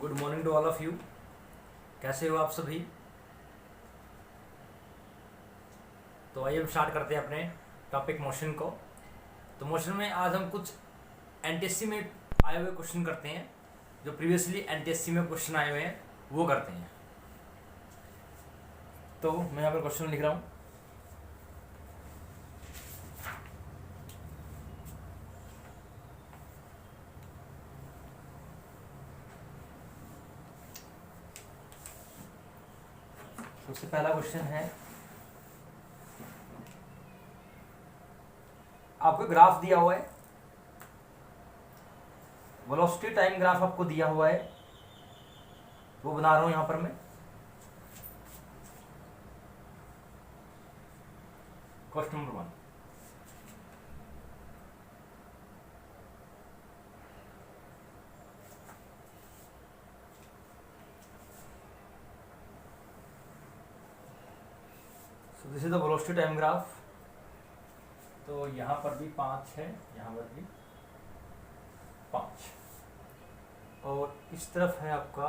Good morning to all of you. कैसे हो आप सभी? तो आइए हम स्टार्ट करते हैं अपने टॉपिक मोशन को। तो मोशन में आज हम कुछ एनटीएससी में आए हुए क्वेश्चन करते हैं, जो प्रीवियसली एनटीएससी में क्वेश्चन आए हुए हैं वो करते हैं। तो मैं यहाँ पर क्वेश्चन लिख रहा हूँ। सबसे पहला क्वेश्चन है, आपको ग्राफ दिया हुआ है, वेलोसिटी टाइम ग्राफ आपको दिया हुआ है, वो बना रहा हूं यहां पर मैं। Question number 1, so this is the velocity time graph. तो यहां पर भी 5 है, यहां पर भी 5, और इस तरफ है आपका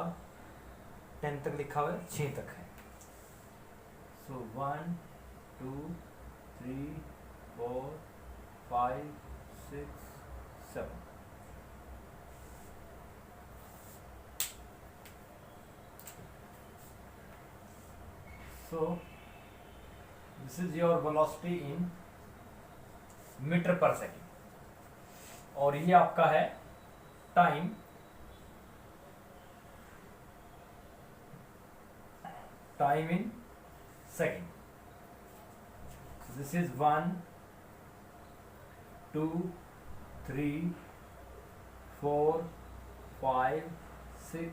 10 तक लिखा हुआ है, 6 तक है। So 1 2 3 4 5 6 7। So this is your velocity in metre per second, और ये आपका है time in second. This is 1 2 3 4 5 6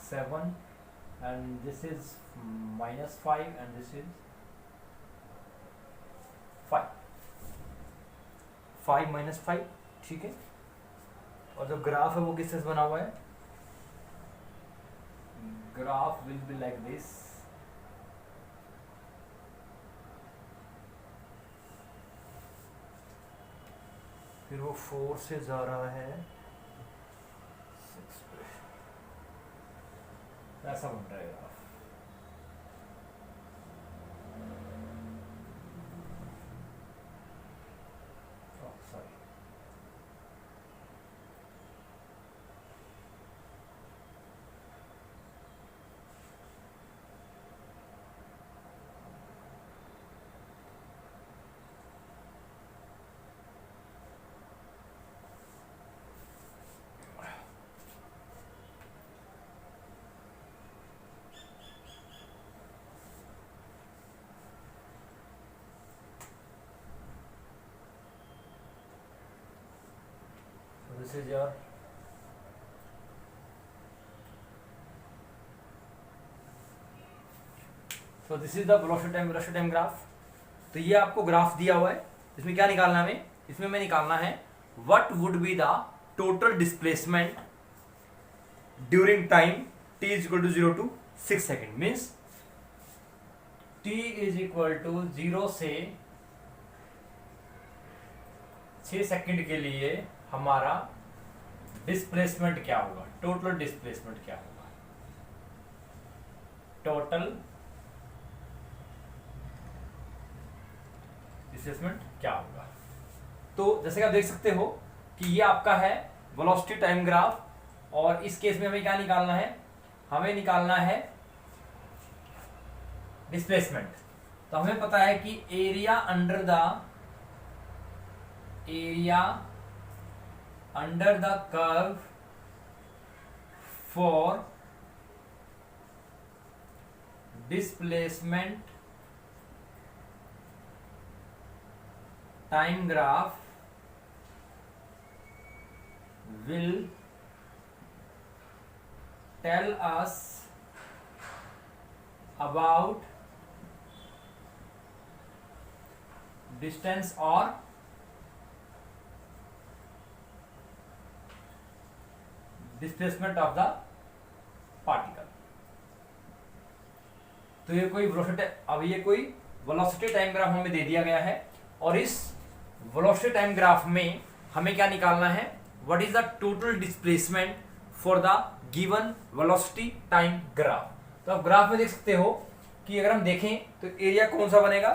7, and this is -5 and this is 5 -5, ठीक है। और जो ग्राफ है वो किससे बना हुआ है? Graph will be like this. फिर वो 4 से जा रहा है 6 पे, ऐसा बन रहा है graph. Sorry, this is your this is the velocity time graph. तो ये आपको ग्राफ दिया हुआ है, इसमें क्या निकालना है हमें? इसमें हमें निकालना है what would be the total displacement during time t is equal to 0 to 6 second. Means t is equal to 0 से 6 सेकेंड के लिए हमारा डिस्प्लेसमेंट क्या होगा, टोटल डिस्प्लेसमेंट क्या होगा, टोटल डिस्प्लेसमेंट क्या होगा। तो जैसे कि आप देख सकते हो कि ये आपका है वेलोसिटी टाइम ग्राफ, और इस केस में हमें क्या निकालना है? हमें निकालना है डिस्प्लेसमेंट। तो हमें पता है कि area under the curve for displacement time graph will tell us about distance or displacement of the particle। तो ये कोई वेलोसिटी टाइम ग्राफ हमें दे दिया गया है, और इस वेलोसिटी टाइम ग्राफ में हमें क्या निकालना है? What is the total displacement for the given velocity time graph. तो आप ग्राफ में देख सकते हो कि अगर हम देखें तो एरिया कौन सा बनेगा,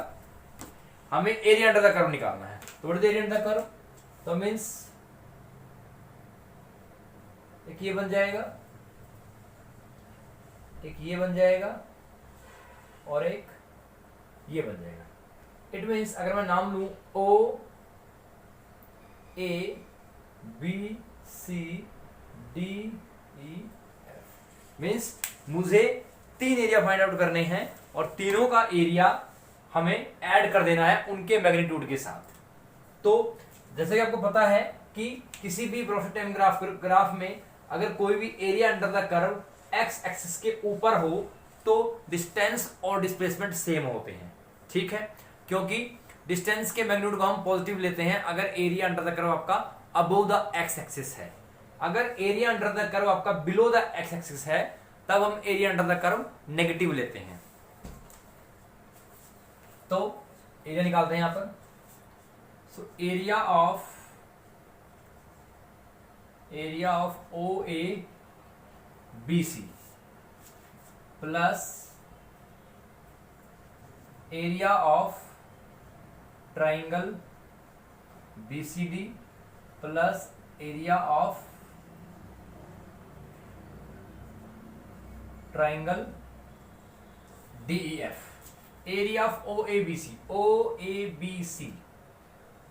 हमें एरिया अंडर द कर्व निकालना है। तो what is area under the curve, तो मींस एक ये बन जाएगा, एक ये बन जाएगा और एक ये बन जाएगा। इट मीन्स अगर मैं नाम लूं O A B C D E F, means मुझे 3 एरिया फाइंड आउट करने हैं और तीनों का एरिया हमें ऐड कर देना है उनके मैग्नीट्यूड के साथ। तो जैसे कि आपको पता है कि किसी भी वेलोसिटी टाइम ग्राफ में अगर कोई भी area under the curve x axis के ऊपर हो तो डिस्टेंस और डिस्प्लेसमेंट सेम होते हैं, ठीक है, क्योंकि डिस्टेंस के मैग्नीट्यूड को हम पॉजिटिव लेते हैं अगर एरिया अंडर द कर्व आपका अबोव द एक्स एक्सिस है। अगर एरिया अंडर द कर्व आपका बिलो द एक्स एक्सिस है तब हम area under the curve negative लेते हैं। तो एरिया निकालते हैं यहां पर। So area of O A B C plus area of triangle B C D plus area of triangle D E F. Area of O A B C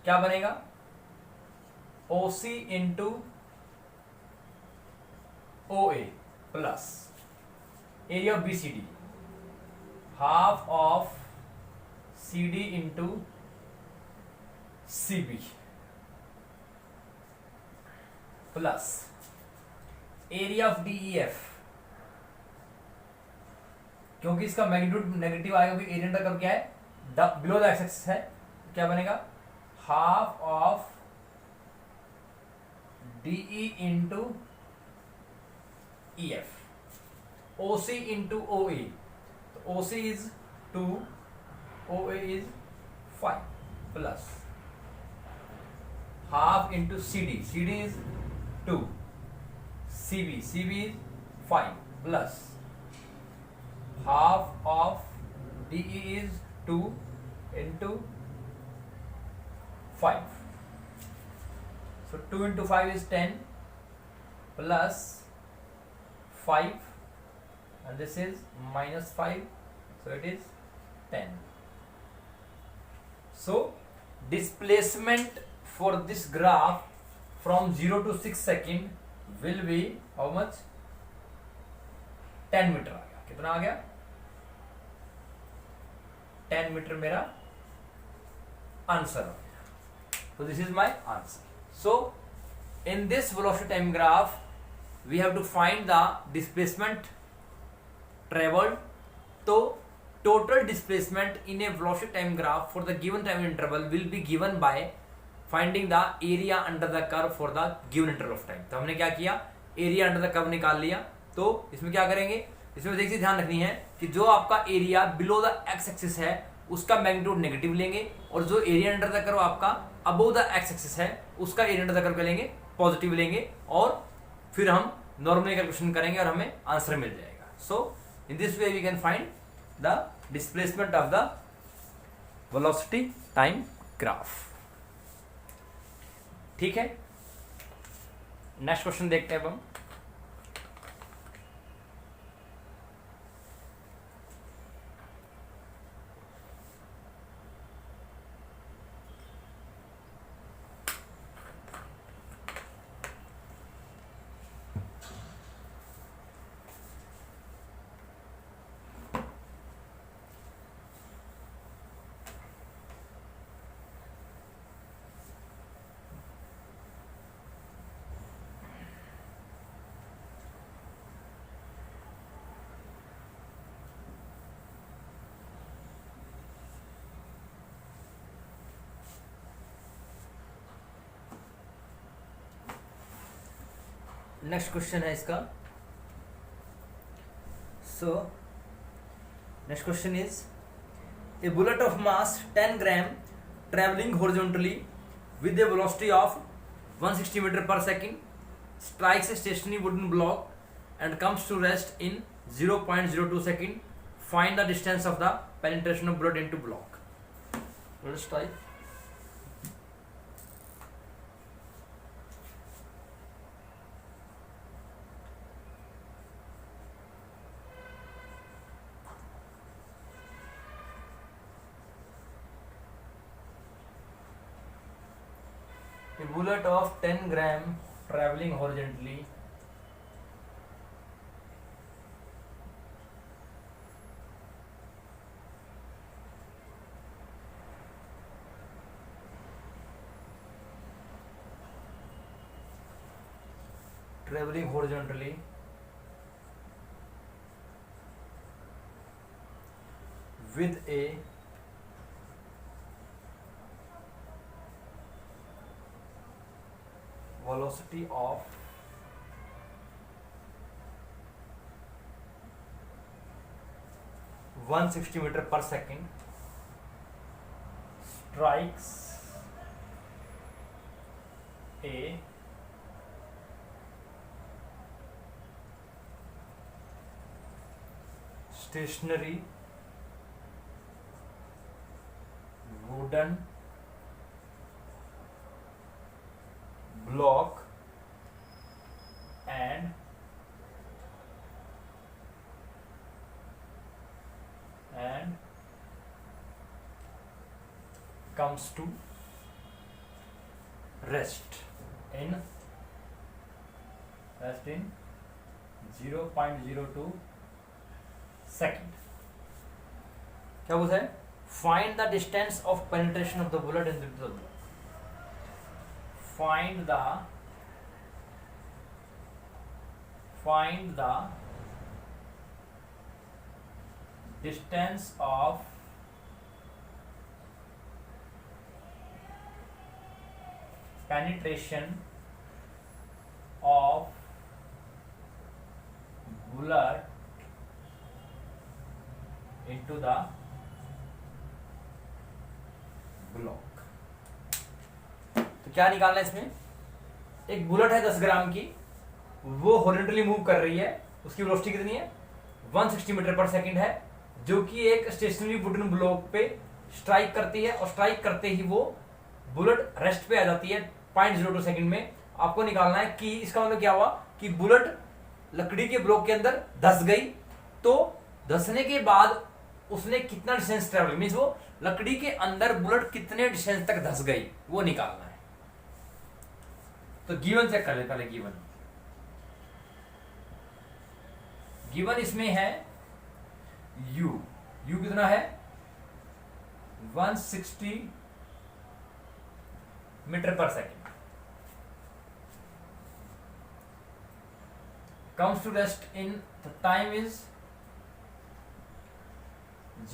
क्या बनेगा, ओ C into O A plus area of B C D half of C D into C B plus area of D E F, क्योंकि इसका magnitude negative आएगा क्योंकि area under curve क्या है, below the x axis है, क्या बनेगा half of DE into E F. O C into O A, तो O C is 2, O A is 5 plus half into C D is 2, C B is 5 plus half of DE is 2 into 5. So 2 into 5 is 10 plus 5 and this is minus 5, so it is 10. So displacement for this graph from 0 to 6 second will be how much, 10 metre आ गया। कितना आ गया, 10 metre मेरा answer हो गया। तो this is my answer. So in this velocity time graph we have to find the displacement travelled. तो total displacement in a velocity time graph for the given time interval will be given by finding the area under the curve for the given interval of time. तो हमने क्या किया, area under the curve निकाल लिया। तो इसमें क्या करेंगे, इसमें देखिए ध्यान रखनी है कि जो आपका area below the x axis है उसका मैग्नीट्यूड नेगेटिव लेंगे और जो एरिया अंडर द कर्व आपका अबोव द एक्स एक्सिस है उसका एरिया अंडर द कर्व लेंगे, पॉजिटिव लेंगे और फिर हम नॉर्मली कैलकुलेशन करेंगे और हमें आंसर मिल जाएगा। So in this way we can find the displacement of the velocity time graph. ठीक है, नेक्स्ट क्वेश्चन देखते हैं अब हम। नेक्स्ट क्वेश्चन है इसका। So next question is a bullet of mass 10 gram travelling horizontally with a velocity of 160 metre per second strikes a stationary wooden block and comes to rest in 0.02 second. Find the distance of the penetration of bullet into block. Let us try. A bullet of 10 gram traveling horizontally with a velocity of 160 meter per second strikes a stationary wooden block and comes to rest in 0.02 second. क्या पूछा है? Find the distance of penetration of the bullet into the block. Find the distance of penetration of bullet into the block. तो क्या निकालना है इसमें? एक bullet है 10 ग्राम की, वो हॉरिजॉन्टली मूव कर रही है, उसकी वेलोसिटी कितनी है? 160 मीटर पर सेकंड है, जो कि एक स्टेशनरी वुडन ब्लॉक पे स्ट्राइक करती है और स्ट्राइक करते ही वो बुलेट रेस्ट पे आ जाती है 0.02 सेकंड में. आपको निकालना है कि इसका मतलब क्या हुआ कि बुलेट लकड़ी के ब्लॉक के अंदर धस गई, तो धसने के बाद उसने कितना डिस्टेंस ट्रेवल, मींस वो लकड़ी के अंदर बुलेट कितने डिस्टेंस तक धस गई, वो निकालना है. तो गिवन चेक कर ले पहले. गिवन इसमें है u कितना है? 160 metre per second. comes to rest in the time is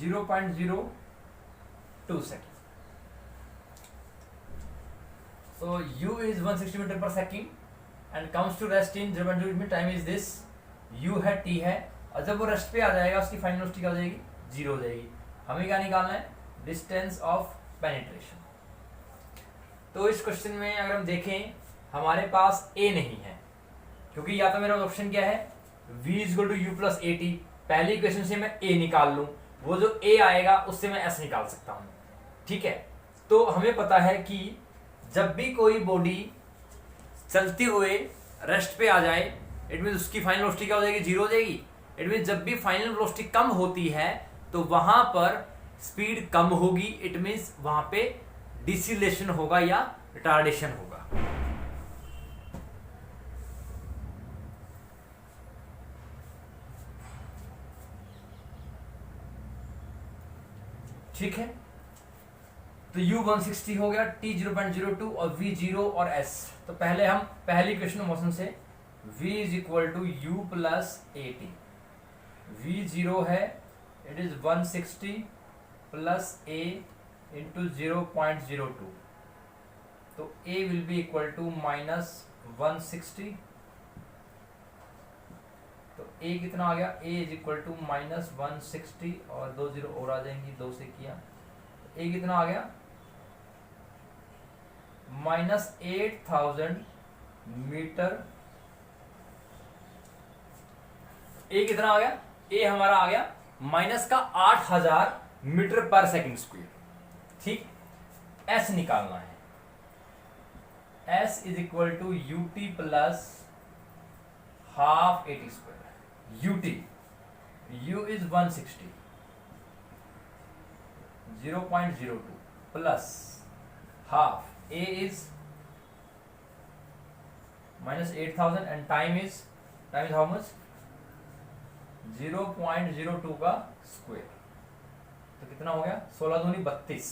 0.02 second. So u is 160 meter per second and comes to rest in 0.02 में time is this, u है, t है, और जब वो रेस्ट पे आ जाएगा उसकी फाइनल वेलोसिटी क्या हो जाएगी? 0 हो जाएगी. हमें क्या निकालना है? Distance of penetration. तो इस क्वेश्चन में अगर हम देखें, हमारे पास a नहीं है, क्योंकि या तो मेरा ऑप्शन क्या है, v equal to u plus a t. पहली इक्वेशन से मैं a निकाल लूं, वो जो a आएगा उससे मैं s निकाल सकता हूं. ठीक है. तो हमें पता है कि जब भी कोई बॉडी चलते हुए रेस्ट पे आ जाए, इट मीन उसकी फाइनल वेलोसिटी क्या हो जाएगी? 0 हो जाएगी. इट मीन जब भी फाइनल वेलोसिटी कम होती है तो वहां पर स्पीड कम होगी. इट मीन्स वहां पे डिसिलेशन होगा या रिटार्डेशन होगा. ठीक है. तो u 160 हो गया, t 0.02 और v 0 और s. तो पहले हम पहली इक्वेशन मोशन से v is equal to u plus a t. v 0 है, it is 160 plus a into 0.02. तो a will be equal to minus 160. तो a कितना आ गया? a is equal to minus 160 और 2 0 और आ जाएंगी, 2 से किया. a कितना आ गया? माइनस 8000 मीटर ए कितना आ गया, ए हमारा आ गया माइनस का 8000 मीटर पर सेकंड स्क्वायर। ठीक, एस निकालना है, s is equal to u t plus half a t square. U t, u is 160, 0.02 plus half, a is minus 8000 and time is how much, 0.02 का स्क्वायर। तो कितना हो गया, 16 दूनी 32,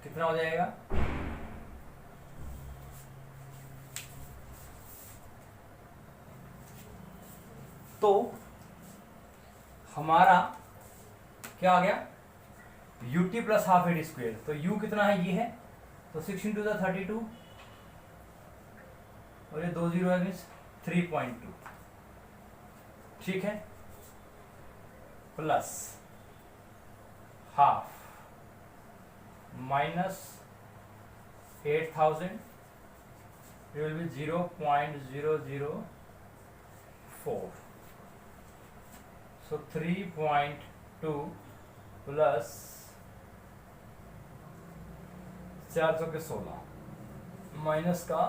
कितना हो जाएगा, तो हमारा क्या आ गया, you t plus half a t square. तो यू कितना है, ये है, तो 6 इंटू 32 और ये 2 जीरो है मीन्स 3.2। ठीक है, plus half minus 8000, it will be 0.004, so 3.2 plus 400 के 16 माइनस का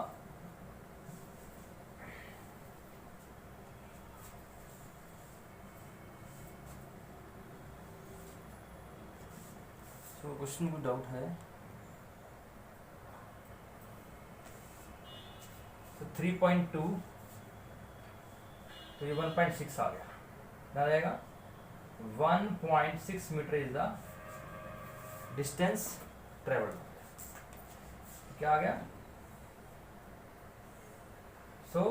तो क्वेश्चन को डाउट है, तो 3.2 तो ये 1.6 आ गया, क्या रहेगा 1.6 metre is the distance travelled. क्या आ गया, so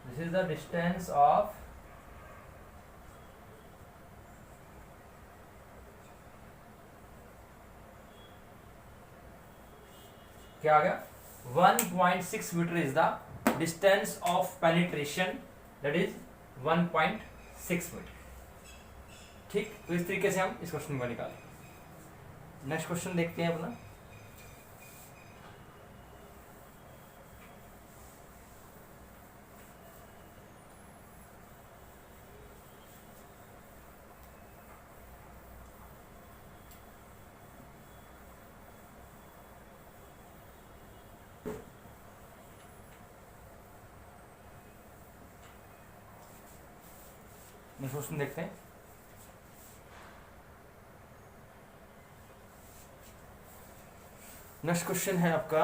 this is the distance of क्या आ गया, 1.6 metre is the distance of penetration, that is 1.6 metre. ठीक, तो इस तरीके से हम इस क्वेश्चन को निकालें। नेक्स्ट क्वेश्चन देखते हैं अपना। नेक्स्ट क्वेश्चन देखते हैं। नेक्स्ट क्वेश्चन है आपका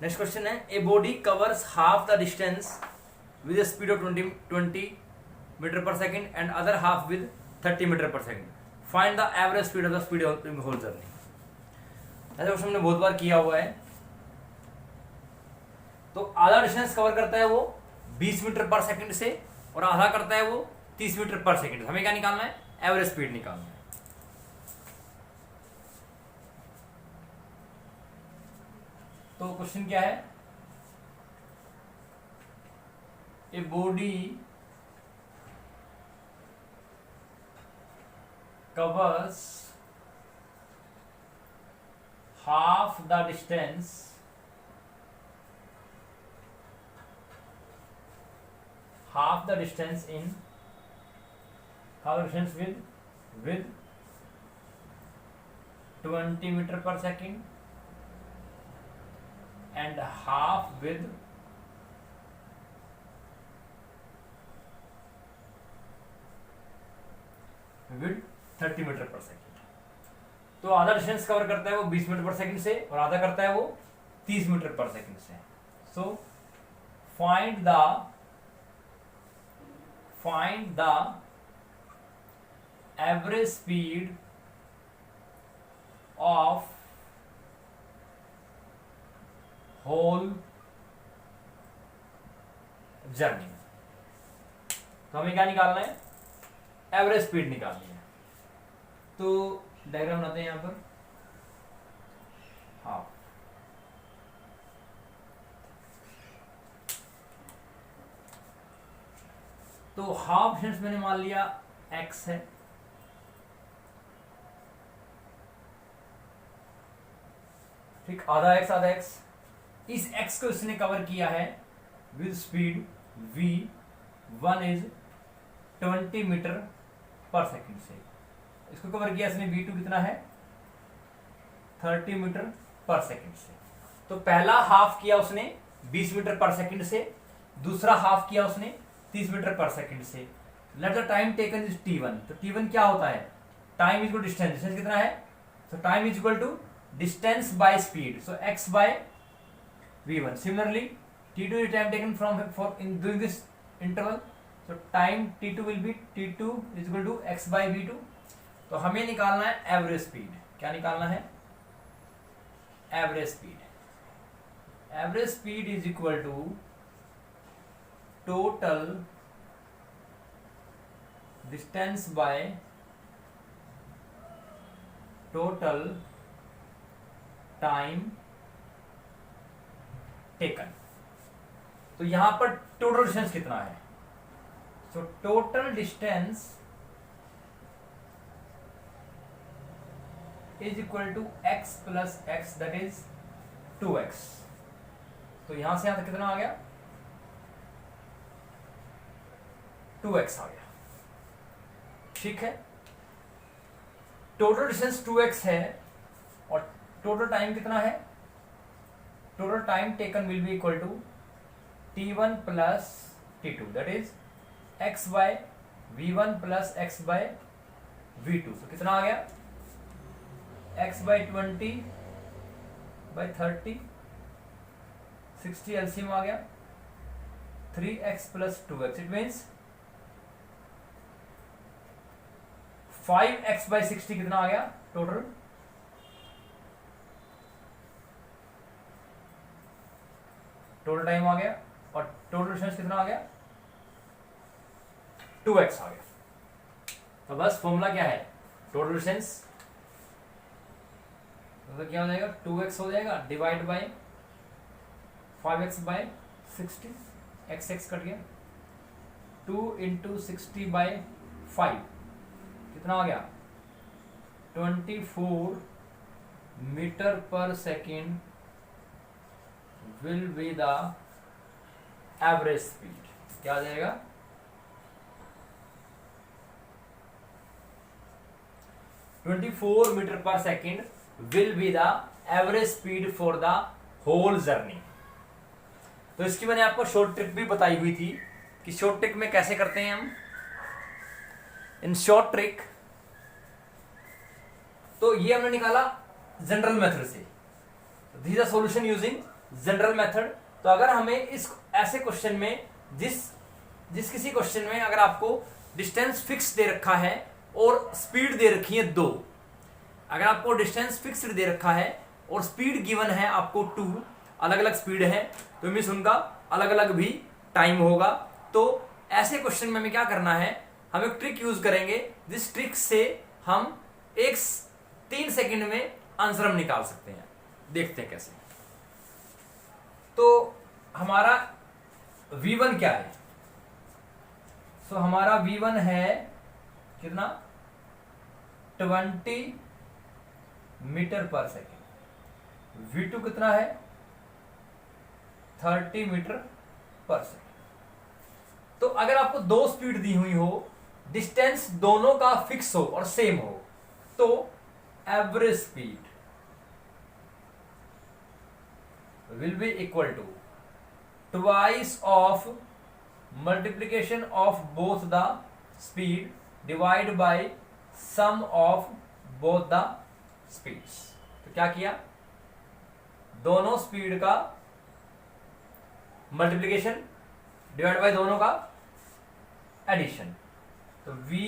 नेक्स्ट क्वेश्चन है, a body covers half the distance with a speed of 20 metre per second and other half with 30 metre per second, find the average speed of the speed whole journey. ऐसा question हमने बहुत बार किया हुआ है। तो आधा distance cover करता है वो 20 मीटर पर सेकंड से और आधा करता है वो 30 मीटर पर सेकंड। हमें क्या निकालना है, एवरेज स्पीड निकालना है। तो क्वेश्चन क्या है, a body covers half the distance in half distance with 20 meter per second and half with 30 metre per second. तो आधा डिस्टेंस कवर करता है वो 20 मीटर पर सेकेंड से और आधा करता है वो 30 मीटर पर सेकेंड से। So find the average speed of whole journey. तो हमें क्या निकालना है, एवरेज स्पीड निकालनी है। तो डायग्राम बनाते हैं यहां पर। हाफ तो हाफ डिस्टेंस मैंने मान लिया x है, ठीक, आधा x आधा x। इस x को इसने कवर किया है with speed v, 1 is 20 metre per second से। इसको कवर किया इसने v2 कितना है 30 मीटर पर सेकेंड से। तो पहला हाफ किया उसने 20 मीटर पर सेकेंड से, दूसरा हाफ किया उसने 30 मीटर पर सेकेंड से। Let the time taken is t1। तो t1 क्या होता है, time is equal distance, distance कितना है, तो time is equal to distance by speed, so x by v1। Similarly t2 is time taken from for in doing this interval, so time t2 will be t2 is equal to x by v2। तो हमें निकालना है average speed. क्या निकालना है, average speed. Average speed is equal to total distance by total time taken. तो यहां पर टोटल डिस्टेंस कितना है, so total distance is equal to x plus x, that is 2x। तो यहां से यहां तक कितना आ गया, 2x आ गया, ठीक है। टोटल डिस्टेंस 2x है और टोटल टाइम कितना है, total time taken will be equal to t1 plus t2, that is x by v1 plus x by v2। तो कितना आ गया, x बाय 20 बाय 30, 60 एलसीएम आ गया, 3x plus 2x, it means 5x by 60 कितना आ गया टोटल, टोटल टाइम आ गया, और टोटल डिस्टेंस कितना आ गया, 2x आ गया। तो बस फॉर्मूला क्या है, टोटल डिस्टेंस तो क्या हो जाएगा, 2x हो जाएगा divide by 5x by 60, x cut गया, 2 इंटू 60 बाय 5 कितना आ गया, 24 metre per second will be the average speed। क्या आ जाएगा, metre per second will be the average speed for the whole journey। तो इसकी मैंने आपको शॉर्ट ट्रिक भी बताई हुई थी कि शॉर्ट ट्रिक में कैसे करते हैं हम। इन शॉर्ट ट्रिक तो ये हमने निकाला जनरल मेथड से, this is a solution using general method. तो अगर हमें इस ऐसे क्वेश्चन में जिस किसी क्वेश्चन में अगर आपको डिस्टेंस फिक्स दे रखा है और स्पीड दे रखी है 2, अगर आपको डिस्टेंस फिक्स्ड दे रखा है और स्पीड गिवन है आपको 2, अलग अलग स्पीड है, तो मीन्स उनका अलग अलग भी टाइम होगा। तो ऐसे क्वेश्चन में हमें क्या करना है, हम एक ट्रिक यूज करेंगे, जिस ट्रिक से हम 3 सेकंड में आंसर हम निकाल सकते हैं। देखते हैं कैसे। तो हमारा v1 क्या है, सो हमारा v1 है कितना, 20 मीटर पर सेकेंड, v2 कितना है 30 मीटर पर सेकेंड। तो अगर आपको 2 स्पीड दी हुई हो, डिस्टेंस दोनों का फिक्स हो और सेम हो, तो average speed will be equal to twice of multiplication of both the speed divided by sum of both the speeds। तो क्या किया, दोनों स्पीड का मल्टीप्लीकेशन डिवाइड बाय दोनों का एडिशन। तो v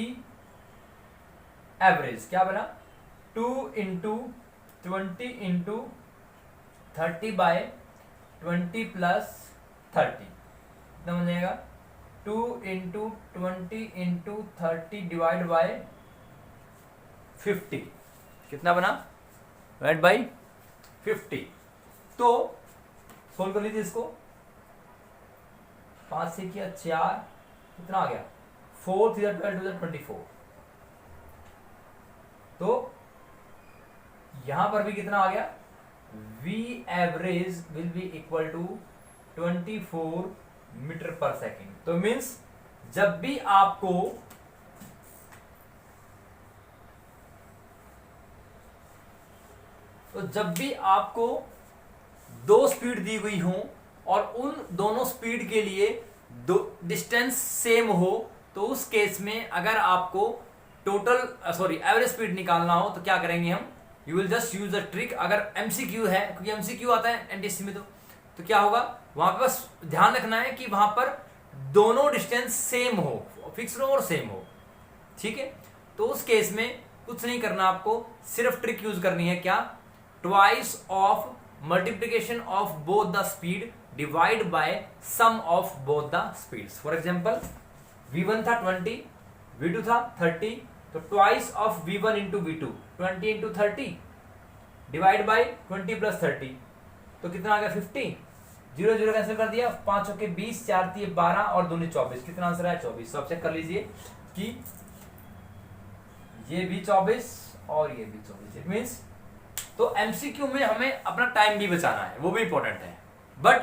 एवरेज क्या बना, 2 इंटू 20 इंटू 30 बाय 20 प्लस 30 कितना बन जाएगा, 2 इंटू 20 इंटू 30 डिवाइड बाय 50 कितना बना, डिवाइड बाय 50। तो सोल्व कर लीजिए इसको, 5 से किया 4 कितना आ गया 4 3 12 24। तो यहां पर भी कितना आ गया, V average will be equal to 24 metre per second. तो मीन्स जब भी आपको दो स्पीड दी गई हो और उन दोनों स्पीड के लिए दो डिस्टेंस सेम हो, तो उस केस में अगर आपको एवरेज स्पीड निकालना हो तो क्या करेंगे हम, you will just use the trick. अगर एमसीक्यू है, क्योंकि एमसीक्यू आता है एनटीएससी में, तो क्या होगा, वहां पे बस ध्यान रखना है कि वहां पर दोनों डिस्टेंस सेम हो, फिक्स हो और सेम हो, ठीक है। तो उस केस में कुछ नहीं करना, आपको सिर्फ ट्रिक यूज करनी है, क्या, twice of multiplication of both the speed divide by sum of both the speeds. For example v1 था 20, v2 था 30, तो twice of v1 into v2 20 into 30 divide by 20 plus 30, तो कितना आ गया 50। 0 0 कैंसिल कर दिया, 5 के 20, 4 3 12 और 2 24, कितना आंसर है 24। तो आप चेक कर लीजिए कि ये भी 24 और ये भी 24। इट मीन्स तो एमसीक्यू में हमें अपना टाइम भी बचाना है, वो भी इंपॉर्टेंट है, बट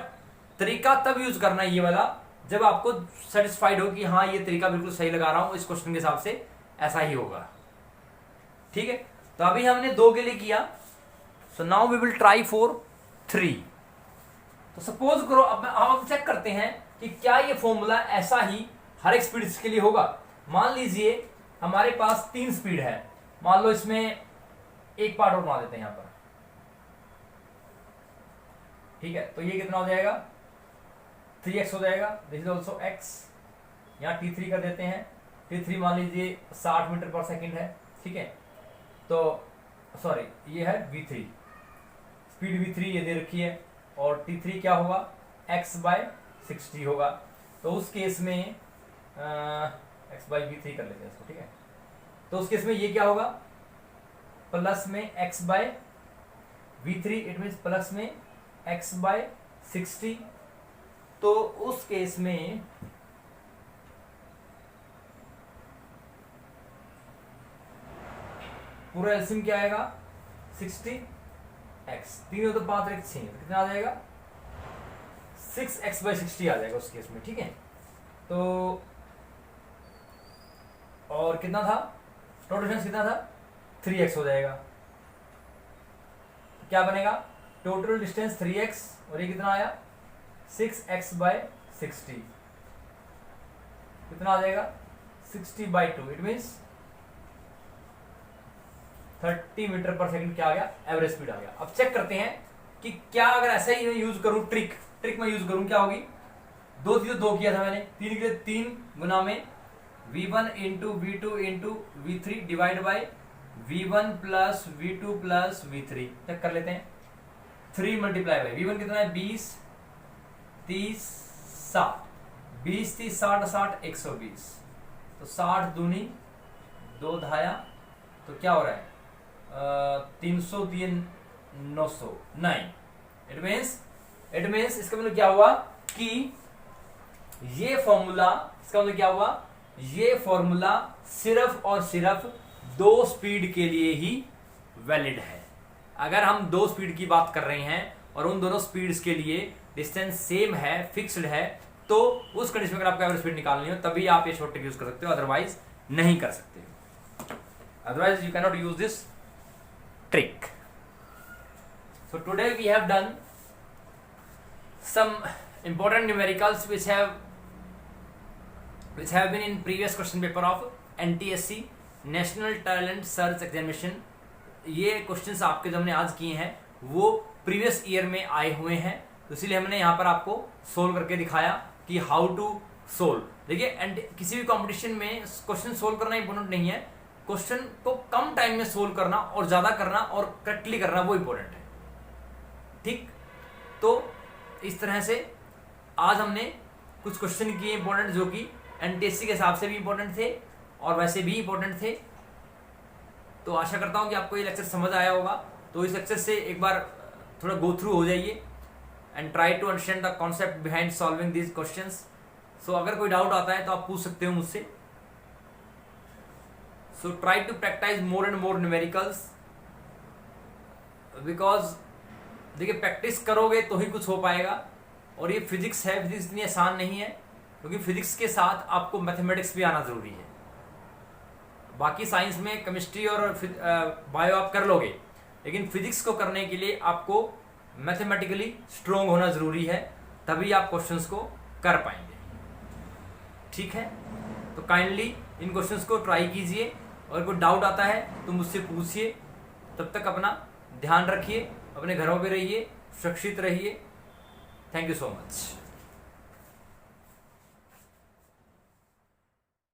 तरीका तब यूज करना है ये वाला जब आपको सेटिस्फाइड हो कि हाँ ये तरीका बिल्कुल सही लगा रहा हूं, इस क्वेश्चन के हिसाब से ऐसा ही होगा, ठीक है। तो अभी हमने 2 के लिए किया, so now we will try for 3। तो सपोज करो अब हम चेक करते हैं कि क्या ये फॉर्मूला ऐसा ही हर एक स्पीड के लिए होगा। मान लीजिए हमारे पास 3 स्पीड है, मान लो इसमें एक पार्ट और बना देते हैं यहां पर, ठीक है। तो ये कितना हो जाएगा, 3x हो जाएगा, दिस इज ऑल्सो x। यहां t3 कर देते हैं, t3 मान लीजिए 60 मीटर पर सेकंड है, ठीक है। तो सॉरी ये है v3, स्पीड v3 ये दे रखी है, और t3 क्या होगा, x/60 होगा। तो उस केस में x/v3 कर लेते हैं इसको, ठीक है। तो उस केस में ये क्या होगा, प्लस में x/v3, इट मीन्स प्लस में x/60। तो उस केस में पूरा एलसीएम क्या आएगा, 60x, 3 तो 5 6, तो कितना आ जाएगा 6x/60 आ जाएगा उस केस में, ठीक है। तो और कितना था, टोटल डिस्टेंस कितना था, 3x हो जाएगा। क्या बनेगा, टोटल डिस्टेंस 3x और ये कितना आया 6x/60, कितना आ जाएगा 60/2, इट मीन्स 30 मीटर पर सेकंड क्या आ गया, एवरेज स्पीड आ गया। अब चेक करते हैं कि क्या अगर ऐसा ही यूज करूं, ट्रिक में यूज करूं, क्या होगी। 2 थी तो 2 किया था मैंने, 3 के लिए 3 गुना में v1 into v2 into v3 divide by v1 plus v2 plus v3। Check कर लेते हैं, 3 मल्टीप्लाई बाई v1 कितना है 20 30 60, 20 30 60 60 120, तो 60 दूनी 2 धाया, तो क्या हो रहा है 300 3 900 9। इट मीन्स इसका मतलब क्या हुआ कि ये फॉर्मूला, इसका मतलब क्या हुआ, ये फॉर्मूला सिर्फ और सिर्फ 2 स्पीड के लिए ही वैलिड है। अगर हम 2 स्पीड की बात कर रहे हैं और उन दोनों स्पीड्स के लिए डिस्टेंस सेम है, फिक्स्ड है, तो उस कंडीशन में अगर आपको एवरेज स्पीड निकालनी हो तभी आप ये शॉर्ट ट्रिक यूज कर सकते हो, अदरवाइज नहीं कर सकते। Otherwise you cannot use this trick. So today we have done some important numericals which have been in previous question paper of NTSC National Talent Search Examination। ये questions आपके जो हमने आज किए हैं वो प्रीवियस ईयर में आए हुए हैं, तो इसलिए हमने यहाँ पर आपको सोल्व करके दिखाया कि हाउ टू सोल्व। देखिए किसी भी कंपटीशन में क्वेश्चन सोल्व करना इंपॉर्टेंट नहीं है, क्वेश्चन को कम टाइम में सोल्व करना और ज्यादा करना और करेक्टली करना वो इंपॉर्टेंट है, ठीक। तो इस तरह से आज हमने कुछ क्वेश्चन किए इंपॉर्टेंट जो कि एनटीएससी के हिसाब से भी इंपॉर्टेंट थे और वैसे भी इंपॉर्टेंट थे। तो आशा करता हूं कि आपको ये लेक्चर समझ आया होगा। तो इस लेक्चर से एक बार थोड़ा गो थ्रू हो जाइए and try to understand the concept behind solving these questions. So अगर कोई डाउट आता है तो आप पूछ सकते हो मुझसे, so try to practice more and more numericals, because देखिए प्रैक्टिस करोगे तो ही कुछ हो पाएगा। और ये फिजिक्स है, फिजिक्स इतनी आसान नहीं है, क्योंकि फिजिक्स के साथ आपको मैथमेटिक्स भी आना जरूरी है। बाकी साइंस में केमिस्ट्री और बायो आप कर लोगे, लेकिन फिजिक्स को करने के लिए आपको मैथमेटिकली स्ट्रोंग होना जरूरी है, तभी आप क्वेश्चंस को कर पाएंगे। ठीक है, तो काइंडली इन क्वेश्चंस को ट्राई कीजिए, और कोई डाउट आता है तो मुझसे पूछिए। तब तक अपना ध्यान रखिए, अपने घरों पे रहिए, सुरक्षित रहिए। Thank you so much.